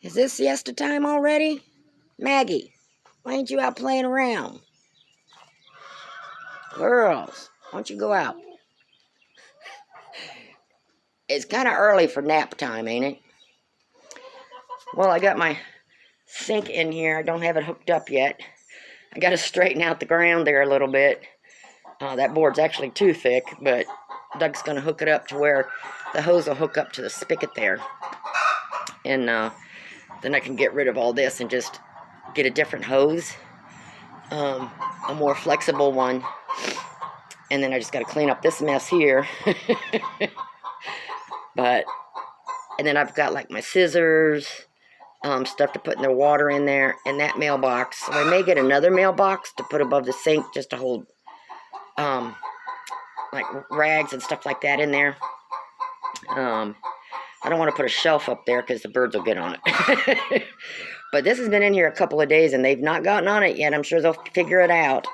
Is this siesta time already? Maggie, why ain't you out playing around? Girls, why don't you go out? It's kind of early for nap time, ain't it? Well, I got my sink in here. I don't have it hooked up yet. I got to straighten out the ground there a little bit. That board's actually too thick, but Doug's going to hook it up to where the hose will hook up to the spigot there. And then I can get rid of all this and just get a different hose, a more flexible one. And then I just got to clean up this mess here. And then I've got like my scissors, stuff to put in the water in there, and that mailbox. So I may get another mailbox to put above the sink just to hold like rags and stuff like that in there. I don't want to put a shelf up there because the birds will get on it. But this has been in here a couple of days and they've not gotten on it yet. I'm sure they'll figure it out.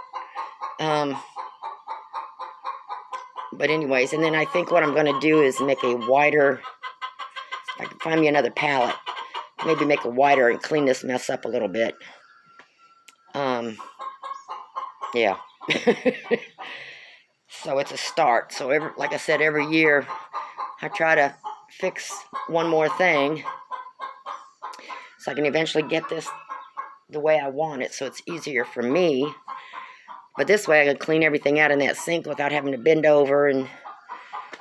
But anyways, and then I think what I'm going to do is make a wider, if I can find me another pallet, maybe make a wider and clean this mess up a little bit. Yeah. So it's a start. So like I said, every year I try to fix one more thing so I can eventually get this the way I want it so it's easier for me. But this way I can clean everything out in that sink without having to bend over and,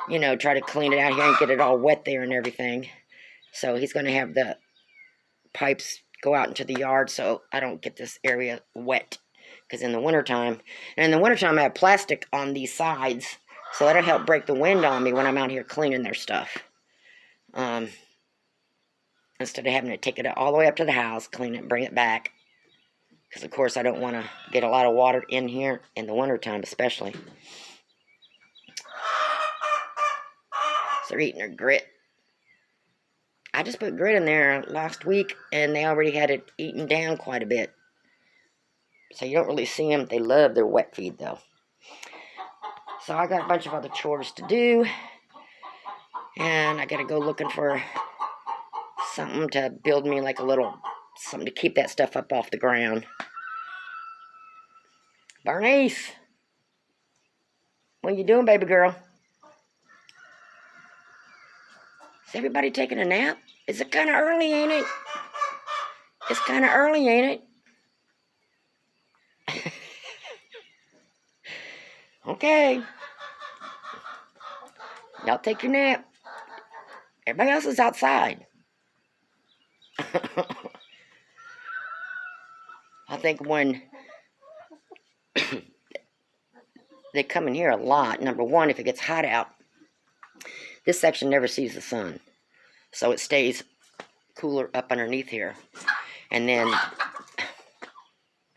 you know, try to clean it out here and get it all wet there and everything. So he's going to have the pipes go out into the yard so I don't get this area wet. Because in the wintertime, and in the wintertime I have plastic on these sides, so that'll help break the wind on me when I'm out here cleaning their stuff. Instead of having to take it all the way up to the house, clean it, bring it back. Because, of course, I don't want to get a lot of water in here in the wintertime especially. So they're eating their grit. I just put grit in there last week, and they already had it eaten down quite a bit. So you don't really see them. They love their wet feed, though. So I got a bunch of other chores to do. And I got to go looking for something to build me like a little, something to keep that stuff up off the ground. Bernice, what are you doing, baby girl? Is everybody taking a nap? Is it kind of early, ain't it? It's kind of early, ain't it? Okay. Y'all take your nap. Everybody else is outside. I think when they come in here a lot, number one, if it gets hot out, this section never sees the sun. So it stays cooler up underneath here. And then,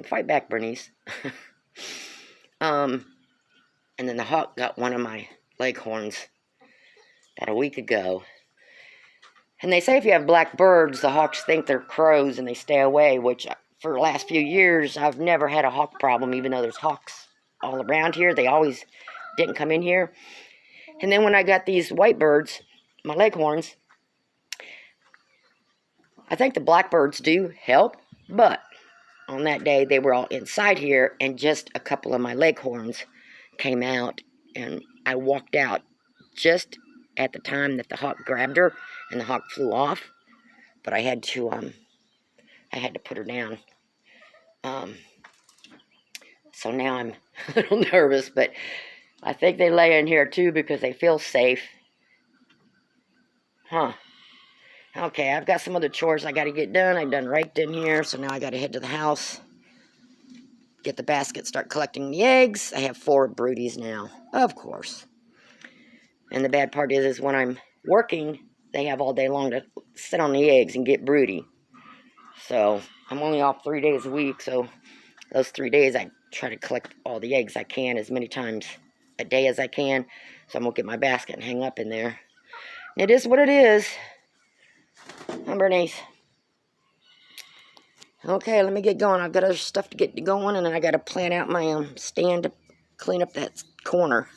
fight back, Bernice. And then the hawk got one of my leghorns about a week ago. And they say if you have black birds, the hawks think they're crows and they stay away, which for the last few years, I've never had a hawk problem, even though there's hawks all around here. They always didn't come in here. And then when I got these white birds, my leghorns, I think the blackbirds do help, but on that day, they were all inside here, and just a couple of my leghorns came out, and I walked out just at the time that the hawk grabbed her, and the hawk flew off, but I had to put her down. So now I'm a little nervous, but I think they lay in here too because they feel safe. Huh. Okay, I've got some other chores I got to get done. I've done raked in here, so now I got to head to the house, get the basket, start collecting the eggs. I have 4 broodies now, of course. And the bad part is when I'm working, they have all day long to sit on the eggs and get broody. So I'm only off 3 days a week, so those 3 days I try to collect all the eggs I can as many times a day as I can. So I'm going to get my basket and hang up in there. It is what it is. I'm Bernice. Okay, let me get going. I've got other stuff to get going, and then I got to plan out my stand to clean up that corner.